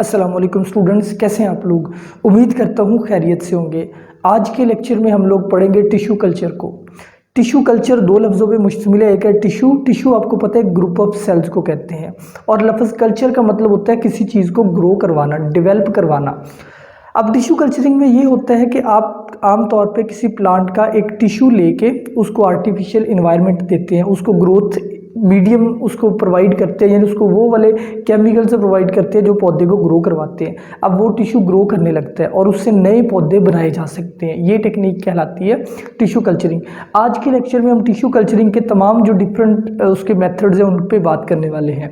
अस्सलाम वालेकुम स्टूडेंट्स, कैसे हैं आप लोग। उम्मीद करता हूँ खैरियत से होंगे। आज के लेक्चर में हम लोग पढ़ेंगे टिश्यू कल्चर को। टिश्यू कल्चर दो लफ्ज़ों पे मुश्तमिल है। एक है टिश्यू। टिश्यू आपको पता है ग्रुप ऑफ सेल्स को कहते हैं, और लफ्ज़ कल्चर का मतलब होता है किसी चीज़ को ग्रो करवाना, डेवलप करवाना। अब टिश्यू कल्चरिंग में ये होता है कि आप आम तौर पे किसी प्लांट का एक टिश्यू लेके उसको आर्टिफिशियल इन्वायरमेंट देते हैं, उसको ग्रोथ मीडियम उसको प्रोवाइड करते हैं, यानी उसको वो वाले केमिकल से प्रोवाइड करते हैं जो पौधे को ग्रो करवाते हैं। अब वो टिश्यू ग्रो करने लगता है और उससे नए पौधे बनाए जा सकते हैं। ये टेक्निक कहलाती है टिश्यू कल्चरिंग। आज के लेक्चर में हम टिश्यू कल्चरिंग के तमाम जो डिफरेंट उसके मेथड्स हैं उन पर बात करने वाले हैं।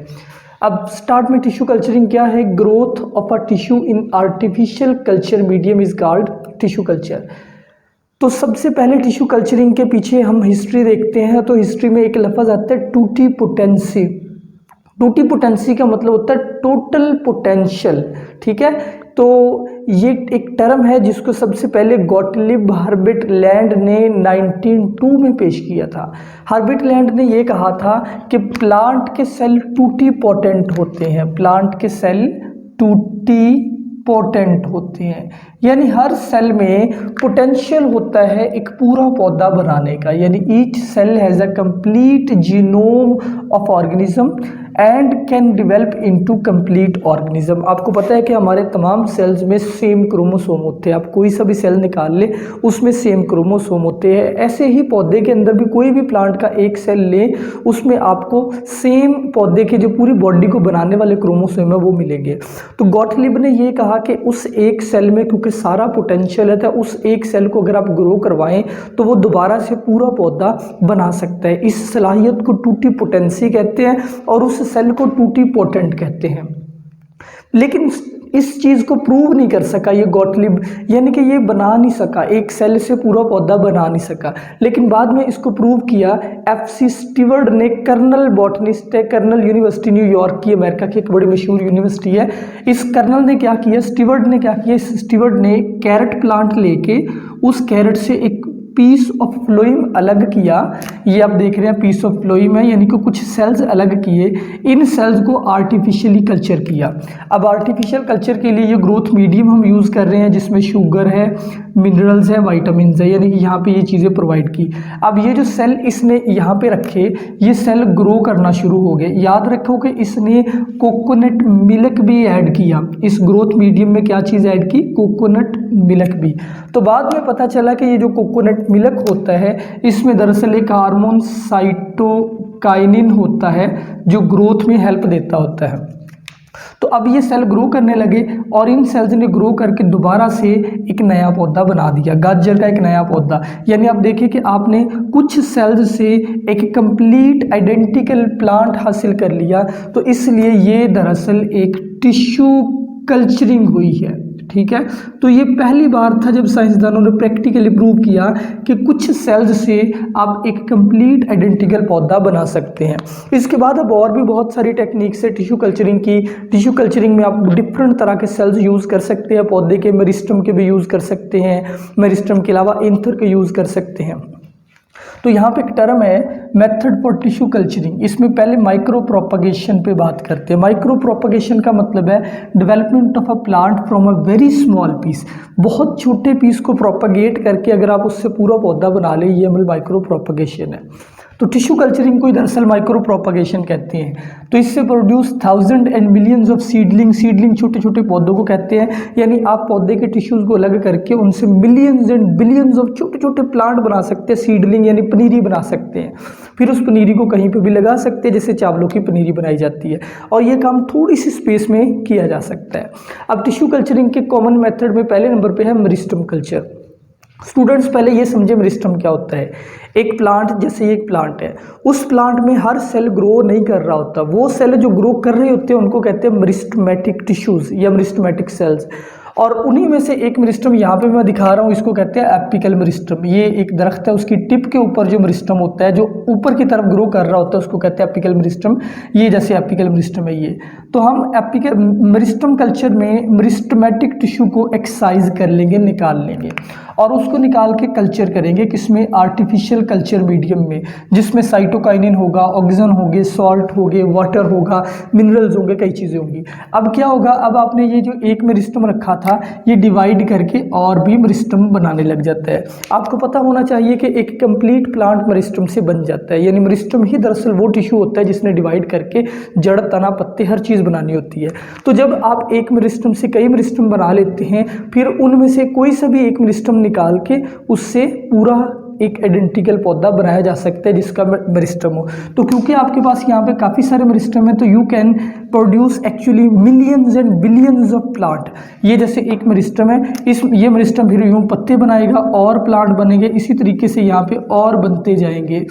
अब स्टार्ट में टिश्यू कल्चरिंग क्या है। Growth of a tissue in artificial culture medium is called tissue culture. तो सबसे पहले टिश्यू कल्चरिंग के पीछे हम हिस्ट्री देखते हैं, तो हिस्ट्री में एक लफ्ज़ आता है टूटीपोटेंसी। टूटीपोटेंसी का मतलब होता है टोटल पोटेंशियल, ठीक है। तो ये एक टर्म है जिसको सबसे पहले गॉटलिब हर्बर्ट लैंड ने 1902 में पेश किया था। हर्बर्ट लैंड ने ये कहा था कि प्लांट के सेल टूटीपोटेंट होते हैं, प्लांट के सेल टूटीपोटेंट होते हैं, यानी हर सेल में पोटेंशियल होता है एक पूरा पौधा बनाने का। यानी each cell has a complete genome of organism and can develop into complete organism. आपको पता है कि हमारे तमाम सेल्स में सेम क्रोमोसोम होते हैं। आप कोई सा भी सेल निकाल ले उसमें सेम क्रोमोसोम होते हैं। ऐसे ही पौधे के अंदर भी कोई भी प्लांट का एक सेल ले उसमें आपको सेम पौधे के जो पूरी बॉडी को बनाने वाले क्रोमोसोम है वो मिलेंगे। तो गॉटलिब ने ये कहा कि उस एक सेल में क्योंकि सारा पोटेंशियल है, तो उस एक सेल को अगर आप ग्रो करवाएं तो वो दोबारा से पूरा पौधा बना सकता है। इस सलाहियत को टूटीपोटेंसी कहते हैं और उस सेल को टूटीपोटेंट कहते हैं। लेकिन इस चीज़ को प्रूव नहीं कर सका ये गॉटलिब, यानी कि ये बना नहीं सका, एक सेल से पूरा पौधा बना नहीं सका। लेकिन बाद में इसको प्रूव किया FC स्टीवर्ड ने। कर्नल बॉटनिस्ट है, कर्नल यूनिवर्सिटी न्यूयॉर्क की, अमेरिका की एक बड़ी मशहूर यूनिवर्सिटी है। इस कर्नल ने क्या किया, स्टीवर्ड ने क्या किया, इस स्टीवर्ड ने कैरेट प्लांट लेके उस कैरेट से एक पीस ऑफ फ्लोइम अलग किया। ये आप देख रहे हैं पीस ऑफ फ्लोइम है, यानी कि कुछ सेल्स अलग किए। इन सेल्स को आर्टिफिशियली कल्चर किया। अब आर्टिफिशियल कल्चर के लिए ये ग्रोथ मीडियम हम यूज़ कर रहे हैं जिसमें शुगर है, मिनरल्स है, वाइटामिन है, यानी कि यहाँ पे ये चीज़ें प्रोवाइड की। अब ये जो सेल इसने यहाँ पे रखे, ये सेल ग्रो करना शुरू हो गए। याद रखो कि इसने कोकोनट मिल्क भी ऐड किया। इस ग्रोथ मीडियम में क्या चीज़ ऐड की, कोकोनट मिल्क भी। तो बाद में पता चला कि ये जो कोकोनट मिल्क होता है इसमें दरअसल एक हार्मोन साइटोकाइनिन होता है जो ग्रोथ में हेल्प देता होता है। तो अब ये सेल ग्रो करने लगे और इन सेल्स ने ग्रो करके दोबारा से एक नया पौधा बना दिया, गाजर का एक नया पौधा। यानी आप देखिए कि आपने कुछ सेल्स से एक कंप्लीट आइडेंटिकल प्लांट हासिल कर लिया। तो इसलिए ये दरअसल एक टिश्यू कल्चरिंग हुई है, ठीक है। तो ये पहली बार था जब साइंसदानों ने प्रैक्टिकली प्रूव किया कि कुछ सेल्स से आप एक कंप्लीट आइडेंटिकल पौधा बना सकते हैं। इसके बाद अब और भी बहुत सारी टेक्निक्स है टिश्यू कल्चरिंग की। टिश्यू कल्चरिंग में आप डिफरेंट तरह के सेल्स यूज़ कर सकते हैं। पौधे के मेरिस्टम के भी यूज़ कर सकते हैं, मेरिस्टम के अलावा एंथर के यूज़ कर सकते हैं। तो यहाँ पे एक टर्म है मेथड फॉर टिश्यू कल्चरिंग। इसमें पहले माइक्रो प्रोपगेशन पे बात करते हैं। माइक्रो प्रोपगेशन का मतलब है development of a plant from a very small piece. बहुत छोटे पीस को प्रोपगेट करके अगर आप उससे पूरा पौधा बना ले, ये अमल माइक्रो प्रोपगेशन है। तो टिश्यू कल्चरिंग को दरअसल माइक्रो प्रोपगेशन कहते हैं। तो इससे produce thousand and millions of seedling छोटे छोटे पौधों को कहते हैं। यानी आप पौधे के टिश्यूज़ को अलग करके उनसे मिलियंस एंड बिलियंस ऑफ छोटे छोटे प्लांट बना सकते हैं, सीडलिंग यानी पनीरी बना सकते हैं। फिर उस पनीरी को कहीं पर भी लगा सकते हैं, जैसे चावलों की पनीरी बनाई जाती है, और ये काम थोड़ी सी स्पेस में किया जा सकता है। अब टिश्यू कल्चरिंग के कॉमन मेथड में पहले नंबर पर है मेरिस्टम कल्चर। स्टूडेंट्स पहले ये समझे मेरिस्टम क्या होता है। एक प्लांट, जैसे एक प्लांट है, उस प्लांट में हर सेल ग्रो नहीं कर रहा होता। वो सेल जो ग्रो कर रहे होते हैं उनको कहते हैं मेरिस्टमेटिक टिश्यूज या मेरिस्टमेटिक सेल्स। और उन्हीं में से एक मेरिस्टम यहाँ पे मैं दिखा रहा हूँ, इसको कहते हैं एपिकल मेरिस्टम। ये एक दरख्त है, उसकी टिप के ऊपर जो मेरिस्टम होता है जो ऊपर की तरफ ग्रो कर रहा होता है उसको कहते हैं एपिकल मेरिस्टम। ये जैसे एपिकल मेरिस्टम है ये। तो हम मेरिस्टम कल्चर में मेरिस्टमेटिक टिश्यू को एक्सरसाइज कर लेंगे, निकाल लेंगे और उसको निकाल के कल्चर करेंगे किसमें, आर्टिफिशियल कल्चर मीडियम में, जिसमें साइटोकाइनिन होगा, ऑक्सीजन होंगे, सॉल्ट होंगे, वाटर होगा, मिनरल्स होंगे, कई चीज़ें होंगी। अब क्या होगा, अब आपने ये जो एक मेरिस्टम रखा था ये डिवाइड करके और भी मेरिस्टम बनाने लग जाता है। आपको पता होना चाहिए कि एक कंप्लीट प्लांट मेरिस्टम से बन जाता है, यानी मेरिस्टम ही दरअसल वो टिश्यू होता है जिसने डिवाइड करके जड़, तना, पत्ते हर चीज़ बनानी होती है। तो जब आप एक मेरिस्टम से कई मेरिस्टम बना लेते हैं, फिर उनमें से कोई सा भी एक मेरिस्टम निकाल के उससे पूरा एक आइडेंटिकल पौधा बनाया जा सकता है जिसका मेरिस्टम हो। तो क्योंकि आपके पास यहाँ पे काफ़ी सारे मेरिस्टम है तो you can produce actually millions and billions of plant. ये जैसे एक मेरिस्टम है, ये मेरिस्टम फिर यूँ पत्ते बनाएगा और प्लांट बनेंगे, इसी तरीके से यहाँ पे और बनते जाएंगे।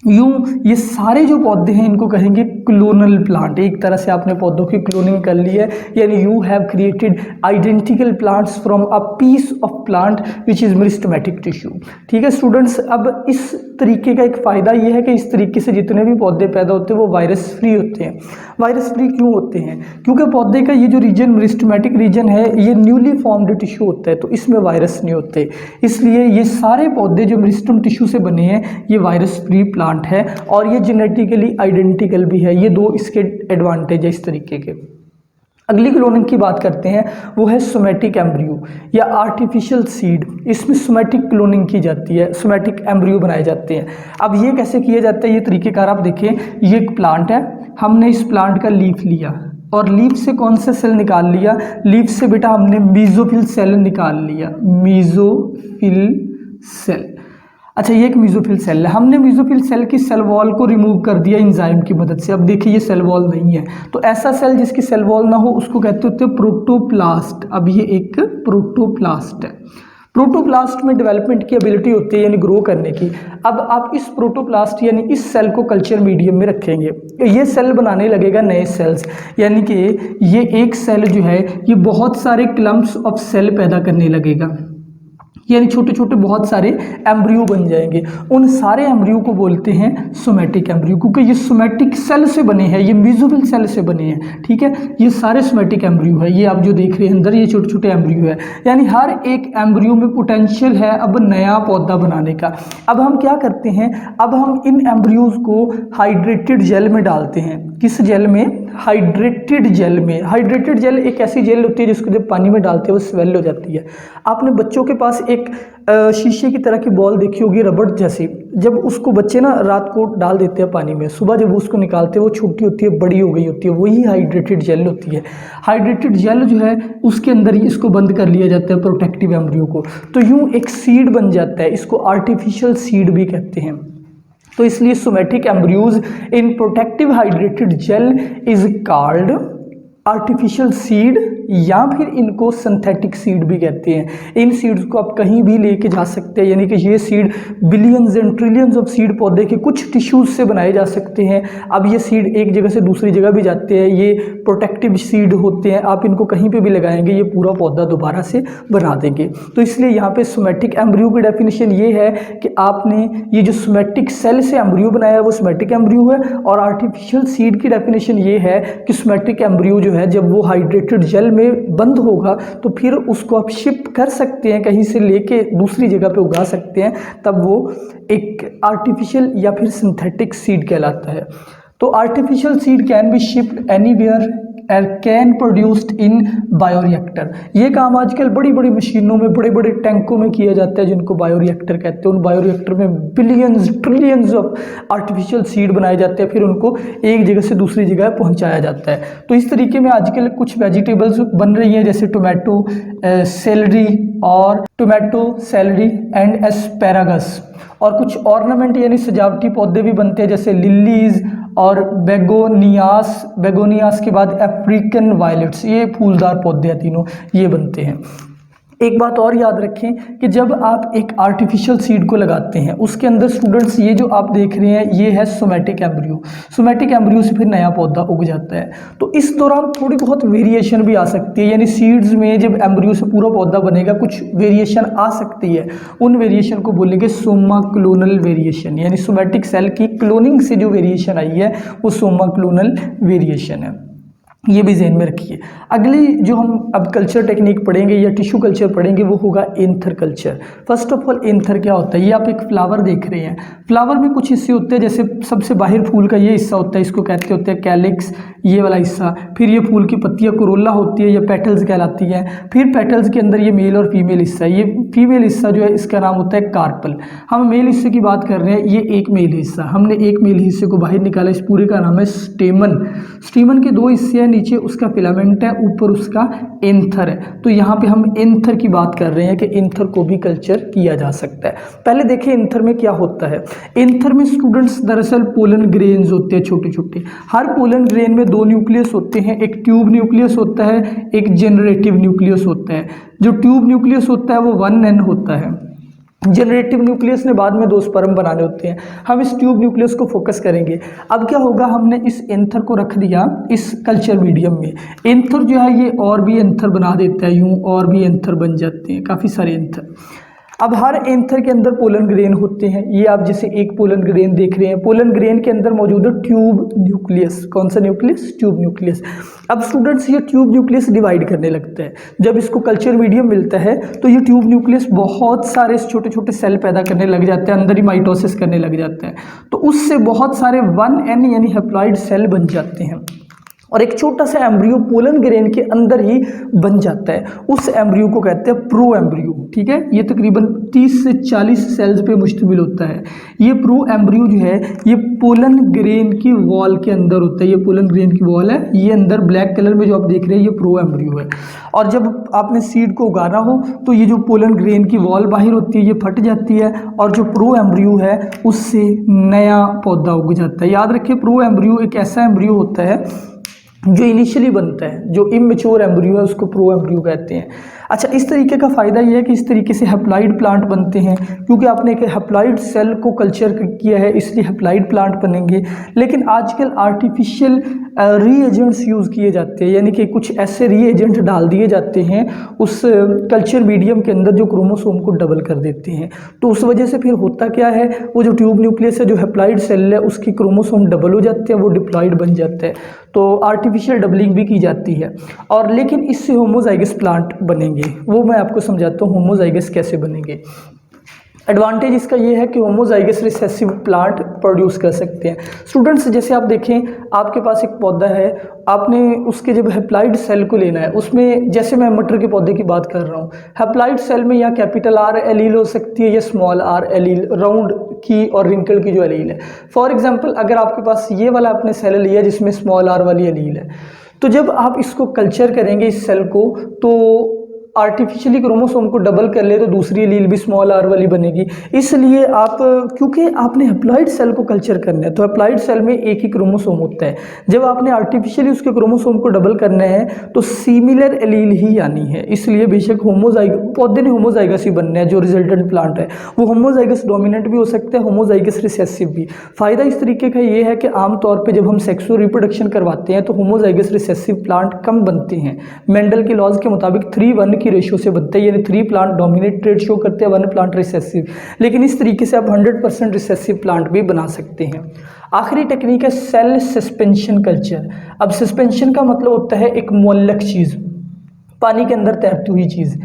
यूँ ये सारे जो पौधे हैं इनको कहेंगे क्लोनल प्लांट। एक तरह से आपने पौधों की क्लोनिंग कर ली है, यानी you have created identical plants from a piece of plant which is meristematic tissue. ठीक है स्टूडेंट्स, अब इस तरीके का एक फ़ायदा ये है कि इस तरीके से जितने भी पौधे पैदा होते हैं वो वायरस फ्री होते हैं। वायरस फ्री क्यों होते हैं, क्योंकि पौधे का ये जो रीजन मेरिस्टमेटिक रीजन है ये न्यूली फॉर्म्ड टिश्यू होता है, तो इसमें वायरस नहीं होते, इसलिए ये सारे पौधे जो मेरिस्टम टिश्यू से बने हैं ये वायरस फ्री प्लांट है और ये जेनेटिकली आइडेंटिकल भी है। ये दो इसके एडवांटेज है इस तरीके के। अगली क्लोनिंग की बात करते हैं, वो है सोमेटिक एम्ब्रियो या आर्टिफिशियल सीड। इसमें सोमेटिक क्लोनिंग की जाती है, सोमेटिक एम्ब्रियो बनाए जाते हैं। अब ये कैसे किया जाता है, ये तरीकेकार आप देखें। ये एक प्लांट है, हमने इस प्लांट का लीफ लिया और लीफ से कौन सा सेल निकाल लिया, लीफ से बेटा हमने मीजोफिल सेल निकाल लिया, मीजोफिल सेल। अच्छा, ये एक मीजोफिल सेल है, हमने मीजोफिल सेल की सेल वॉल को रिमूव कर दिया एंजाइम की मदद से। अब देखिए ये सेल वॉल नहीं है, तो ऐसा सेल जिसकी सेल वॉल ना हो उसको कहते होते हैं प्रोटोप्लास्ट। अब ये एक प्रोटोप्लास्ट है। प्रोटोप्लास्ट में डेवलपमेंट की एबिलिटी होती है यानी ग्रो करने की। अब आप इस प्रोटोप्लास्ट यानी इस सेल को कल्चर मीडियम में रखेंगे, ये सेल बनाने लगेगा नए सेल्स, यानी कि ये एक सेल जो है ये बहुत सारे क्लम्प्स ऑफ सेल पैदा करने लगेगा, यानी छोटे छोटे बहुत सारे एम्ब्रियो बन जाएंगे। उन सारे एम्ब्रियो को बोलते हैं सोमेटिक एम्ब्रियो, क्योंकि ये सोमेटिक सेल से बने हैं, ये मीजोफिल सेल से बने हैं। ठीक है, ये सारे सोमेटिक एम्ब्रियो है। ये आप जो देख रहे हैं अंदर ये छोटे छोटे एम्ब्रियो है, यानी हर एक एम्ब्रियो में पोटेंशियल है अब नया पौधा बनाने का। अब हम क्या करते हैं, अब हम इन एम्ब्रियोज को हाइड्रेटेड जेल में डालते हैं। किस जेल में, हाइड्रेटेड जेल में। हाइड्रेटेड जेल एक ऐसी जेल होती है जिसको जब पानी में डालते हैं वो स्वेल हो जाती है। आपने बच्चों के पास एक शीशे की तरह की बॉल देखी होगी रबड़ जैसी, जब उसको बच्चे ना रात को डाल देते हैं पानी में, सुबह जब उसको निकालते हैं वो छोटी होती है, बड़ी हो गई होती है, वही हाइड्रेटेड जेल होती है। हाइड्रेटेड जेल जो है उसके अंदर ही इसको बंद कर लिया जाता है प्रोटेक्टिव एम्ब्रियो को, तो यूँ एक सीड बन जाता है। इसको आर्टिफिशियल सीड भी कहते हैं। तो इसलिए somatic embryos in protective hydrated gel is called artificial seed, या फिर इनको सिंथेटिक सीड भी कहते हैं। इन सीड्स को आप कहीं भी लेके जा सकते हैं, यानी कि ये seed billions and trillions of seed पौधे के कुछ टिश्यूज से बनाए जा सकते हैं। अब ये सीड एक जगह से दूसरी जगह भी जाते हैं, ये प्रोटेक्टिव सीड होते हैं, आप इनको कहीं पे भी लगाएंगे ये पूरा पौधा दोबारा से बना देंगे। तो इसलिए यहाँ पे सोमेटिक एम्ब्रियो की डेफिनेशन ये है कि आपने ये जो सोमेटिक सेल से एम्ब्रियो बनाया है वो सोमेटिक एम्ब्रियो है, और आर्टिफिशियल सीड की डेफिनेशन ये है कि सोमेटिक एम्ब्रियो जो है जब वो हाइड्रेटेड जेल में बंद होगा तो फिर उसको आप शिप कर सकते हैं, कहीं से लेके दूसरी जगह पे उगा सकते हैं, तब वो एक आर्टिफिशियल या फिर सिंथेटिक सीड कहलाता है। तो artificial seed can be shipped anywhere can produced in bioreactor. ये काम आजकल बड़ी बड़ी मशीनों में, बड़े बड़े टैंकों में किया जाता है जिनको बायोरिएक्टर कहते हैं। उन बायोरिएक्टर में billions trillions of artificial seed बनाए जाते हैं, फिर उनको एक जगह से दूसरी जगह पहुंचाया जाता है। तो इस तरीके में आजकल कुछ वेजिटेबल्स बन रही हैं जैसे टोमेटो, सेलरी और टोमेटो, सेलरी एंड एस्पैरागस, और कुछ ऑर्नामेंट यानी सजावटी पौधे भी बनते हैं जैसे लिलीज और बेगोनियास के बाद अफ्रीकन वायलेट्स, ये फूलदार पौधे हैं तीनों, ये बनते हैं। एक बात और याद रखें कि जब आप एक आर्टिफिशियल सीड को लगाते हैं उसके अंदर स्टूडेंट्स ये जो आप देख रहे हैं ये है सोमेटिक एम्ब्रियो। सोमेटिक एम्ब्रियो से फिर नया पौधा उग जाता है। तो इस दौरान थोड़ी बहुत वेरिएशन भी आ सकती है, यानी सीड्स में जब एम्ब्रियो से पूरा पौधा बनेगा कुछ वेरिएशन आ सकती है। उन वेरिएशन को बोलेंगे सोमा क्लोनल वेरिएशन, यानी सोमेटिक सेल की क्लोनिंग से जो वेरिएशन आई है वो सोमा क्लोनल वेरिएशन है। ये भी ज़हन में रखिए। अगली जो हम अब कल्चर टेक्निक पढ़ेंगे या टिश्यू कल्चर पढ़ेंगे वो होगा anther culture. First of all anther क्या होता है, ये आप एक फ्लावर देख रहे हैं, फ्लावर में कुछ हिस्से होते हैं, जैसे सबसे बाहर फूल का ये हिस्सा होता है, इसको कहते होते हैं कैलिक्स, ये वाला हिस्सा, फिर ये फूल की पत्तियाँ कोरोला होती है, ये पेटल्स कहलाती हैं, फिर पेटल्स के अंदर ये मेल और फीमेल हिस्सा है, ये फीमेल हिस्सा जो है इसका नाम होता है कार्पल। हम मेल हिस्से की बात कर रहे हैं, ये एक मेल हिस्सा, हमने एक मेल हिस्से को बाहर निकाला, इस पूरे का नाम है स्टेमन। स्टेमन के दो हिस्से हैं, नीचे उसका फिलामेंट है, ऊपर उसका एंथर है। तो यहाँ पे हम एंथर की बात कर रहे हैं कि एंथर को भी कल्चर किया जा सकता है। पहले देखिए एंथर में क्या होता है। एंथर में स्टूडेंट्स दरअसल पोलन ग्रेन्स होते हैं छोटे छोटे, हर पोलन ग्रेन में दो न्यूक्लियस होते हैं, एक ट्यूब न्यूक्लियस होता है, एक जनरेटिव न्यूक्लियस होता है। जो ट्यूब न्यूक्लियस होता है वो 1n होता है, जनरेटिव न्यूक्लियस ने बाद में दो स्पर्म बनाने होते हैं। हम इस ट्यूब न्यूक्लियस को फोकस करेंगे। अब क्या होगा, हमने इस एंथर को रख दिया इस कल्चर मीडियम में, एंथर जो है ये और भी एंथर बना देता है, यूं और भी एंथर बन जाते हैं, काफ़ी सारे एंथर। अब हर एंथर के अंदर पोलन ग्रेन होते हैं, ये आप जैसे एक पोलन ग्रेन देख रहे हैं, पोलन ग्रेन के अंदर मौजूद है ट्यूब न्यूक्लियस। कौन सा न्यूक्लियस? Tube nucleus. अब स्टूडेंट्स ये ट्यूब न्यूक्लियस डिवाइड करने लगता है, जब इसको कल्चर मीडियम मिलता है तो ये ट्यूब न्यूक्लियस बहुत सारे छोटे छोटे सेल पैदा करने लग जाते हैं, अंदर ही माइटोसिस करने लग जाता है, तो उससे बहुत सारे 1n यानी हैप्लॉइड सेल बन जाते हैं और एक छोटा सा एम्ब्रियो पोलन ग्रेन के अंदर ही बन जाता है। उस एम्ब्रियो को कहते हैं प्रो एम्ब्रियो। ठीक है, ये तकरीबन 30 से 40 सेल्स पे मुश्तमिल होता है। ये प्रो एम्ब्रियो जो है ये पोलन ग्रेन की वॉल के अंदर होता है, ये पोलन ग्रेन की वॉल है, ये अंदर ब्लैक कलर में जो आप देख रहे हैं ये प्रो एम्ब्रियो है। और जब आपने सीड को उगाना हो तो ये जो पोलन ग्रेन की वॉल बाहर होती है ये फट जाती है और जो प्रो एम्ब्रियो है उससे नया पौधा उग जाता है। याद रखिए प्रो एम्ब्रियो एक ऐसा एम्ब्रियो होता है जो इनिशियली बनता है, जो इमेच्योर एम्ब्रियो है उसको प्रो एम्ब्रियो कहते हैं। अच्छा, इस तरीके का फ़ायदा ये है कि इस तरीके से हैप्लॉइड प्लांट बनते हैं, क्योंकि आपने एक हैप्लॉइड सेल को कल्चर किया है इसलिए हैप्लॉइड प्लांट बनेंगे। लेकिन आजकल आर्टिफिशियल रीएजेंट्स यूज़ किए जाते हैं, यानी कि कुछ ऐसे रीएजेंट डाल दिए जाते हैं उस कल्चर मीडियम के अंदर जो क्रोमोसोम को डबल कर देते हैं। तो उस वजह से फिर होता क्या है, वो जो ट्यूब न्यूक्लियस है, जो हैप्लॉइड सेल है, उसकी क्रोमोसोम डबल हो जाते हैं, वो डिप्लॉइड बन जाता है। तो आर्टिफिशियल डबलिंग भी की जाती है और लेकिन इससे होमोजाइगस प्लांट बनेंगे, वो मैं आपको समझाता हूँ होमोजाइगस कैसे बनेंगे। एडवांटेज इसका ये है कि होमोजाइगस रिसेसिव प्लांट प्रोड्यूस कर सकते हैं। स्टूडेंट्स जैसे आप देखें, आपके पास एक पौधा है, आपने उसके जब हैप्लॉइड सेल को लेना है, उसमें जैसे मैं मटर के पौधे की बात कर रहा हूँ, हैप्लॉइड सेल में या कैपिटल R एलील हो सकती है या स्मॉल r एलील, राउंड की और रिंकल की जो एलील है। फॉर एग्जाम्पल अगर आपके पास ये वाला आपने सेल लिया जिसमें स्मॉल r वाली एलील है, तो जब आप इसको कल्चर करेंगे इस सेल को तो आर्टिफिशियली क्रोमोसोम को डबल कर ले तो दूसरी एलील भी स्मॉल r वाली बनेगी। इसलिए आप, क्योंकि आपने हैप्लॉइड सेल को कल्चर करना है तो हैप्लॉइड सेल में एक ही क्रोमोसोम होता है, जब आपने आर्टिफिशियली उसके क्रोमोसोम को डबल करना है तो सिमिलर एलील ही आनी है। इसलिए बेशक पौधे ने होमोजाइगस ही बनना है, जो रिजल्टेंट प्लांट है वो होमोजाइगस डोमिनेंट भी हो सकता है, होमोजाइगस रिसेसिव भी। फ़ायदा इस तरीके का ये है कि आमतौर पर जब हम सेक्सुअल रिप्रोडक्शन करवाते हैं तो होमोजाइगस रिसेसिव प्लांट कम बनते हैं। मेंडल के लॉज के मुताबिक 3:1 की रेशियो से बनते हैं, यानी 3 प्लांट डोमिनेट ट्रेड शो करते हैं, 1 प्लांट रिसेसिव। लेकिन इस तरीके से आप 100% रिसेसिव प्लांट भी बना सकते हैं। आखिरी टेक्निक है सेल सस्पेंशन कल्चर। अब सस्पेंशन का मतलब होता है एक मुअल्लक चीज़, पानी के अंदर तैरती हुई चीज़।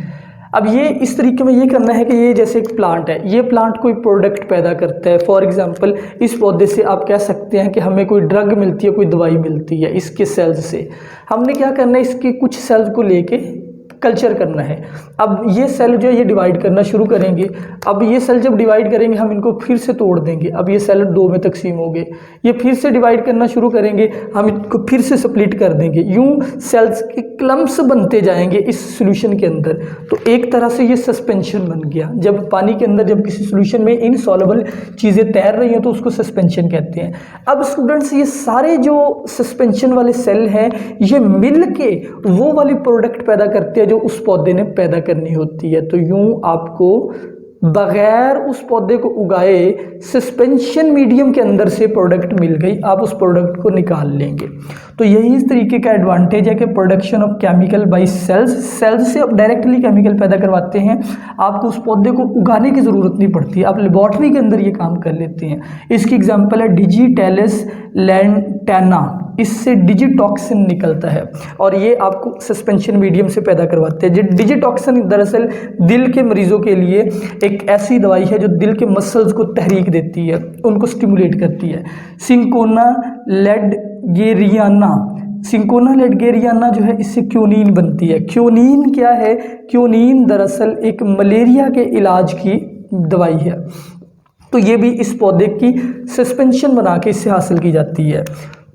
अब ये इस तरीके में ये करना है कि ये जैसे एक प्लांट है, ये प्लांट कोई प्रोडक्ट पैदा करता है। फॉर एग्जांपल इस पौधे से आप कह सकते हैं कि हमें कोई ड्रग मिलती है, कोई दवाई मिलती है इसके सेल्स से। हमने क्या करना है, इसके कुछ सेल्स को लेके कल्चर करना है। अब ये सेल जो है ये डिवाइड करना शुरू करेंगे। अब ये सेल जब डिवाइड करेंगे हम इनको फिर से तोड़ देंगे, अब ये सेल 2 में तकसीम हो गए। ये फिर से डिवाइड करना शुरू करेंगे, हम इनको फिर से स्प्लिट कर देंगे। यूं सेल्स के क्लम्प्स बनते जाएंगे इस सॉल्यूशन के अंदर। तो एक तरह से ये सस्पेंशन बन गया। जब पानी के अंदर जब किसी सॉल्यूशन में इनसॉल्युबल चीज़ें तैर रही हैं तो उसको सस्पेंशन कहते हैं। अब स्टूडेंट्स ये सारे जो सस्पेंशन वाले सेल हैं ये मिल के वो वाली प्रोडक्ट पैदा करते हैं जो उस पौधे ने पैदा करनी होती है। तो यूं आपको बगैर उस पौधे को उगाए सस्पेंशन मीडियम के अंदर से प्रोडक्ट मिल गई, आप उस प्रोडक्ट को निकाल लेंगे। तो यही इस तरीके का एडवांटेज है कि production of chemical by cells से आप डायरेक्टली केमिकल पैदा करवाते हैं, आपको उस पौधे को उगाने की ज़रूरत नहीं पड़ती, आप लेबॉर्ट्री के अंदर ये काम कर लेते हैं। इसकी एग्जाम्पल है डिजिटेलिस लैंटाना। इससे डिजिटॉक्सिन निकलता है और ये आपको सस्पेंशन मीडियम से पैदा करवाते हैं। डिजिटॉक्सिन दरअसल दिल के मरीजों के लिए एक ऐसी दवाई है जो दिल के मसल्स को तहरीक देती है, उनको स्टिमुलेट करती है। सिंकोना लेडगेरियाना, सिंकोना लेडगेरियाना जो है इससे क्योनीन बनती है। क्योनीन क्या है? क्योनीन दरअसल एक मलेरिया के इलाज की दवाई है, तो ये भी इस पौधे की सस्पेंशन बना के इससे हासिल की जाती है।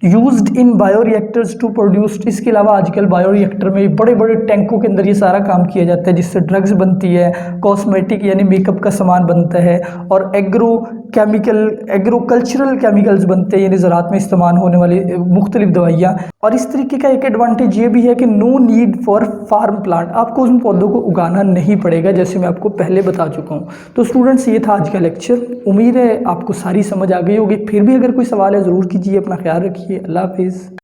Used in bioreactors to produce, इसके अलावा आजकल बायोरिएक्टर में बड़े बड़े टैंकों के अंदर ये सारा काम किया जाता है जिससे ड्रग्स बनती है, कॉस्मेटिक यानी मेकअप का सामान बनता है, और एग्रोकल्चरल केमिकल्स बनते हैं यानी ज़राअत में इस्तेमाल होने वाली मुख्तलिफ दवाइयाँ। और इस तरीके का एक एडवांटेज ये भी है कि no need for farm plant, आपको उन पौधों को उगाना नहीं पड़ेगा, जैसे मैं आपको पहले बता चुका हूँ। तो स्टूडेंट्स ये था आज का लेक्चर, उम्मीद है आपको सारी समझ आ गई होगी। फिर भी अगर कोई सवाल है ज़रूर कीजिए, अपना ख्याल रखिए, अल्लाह हाफिज़।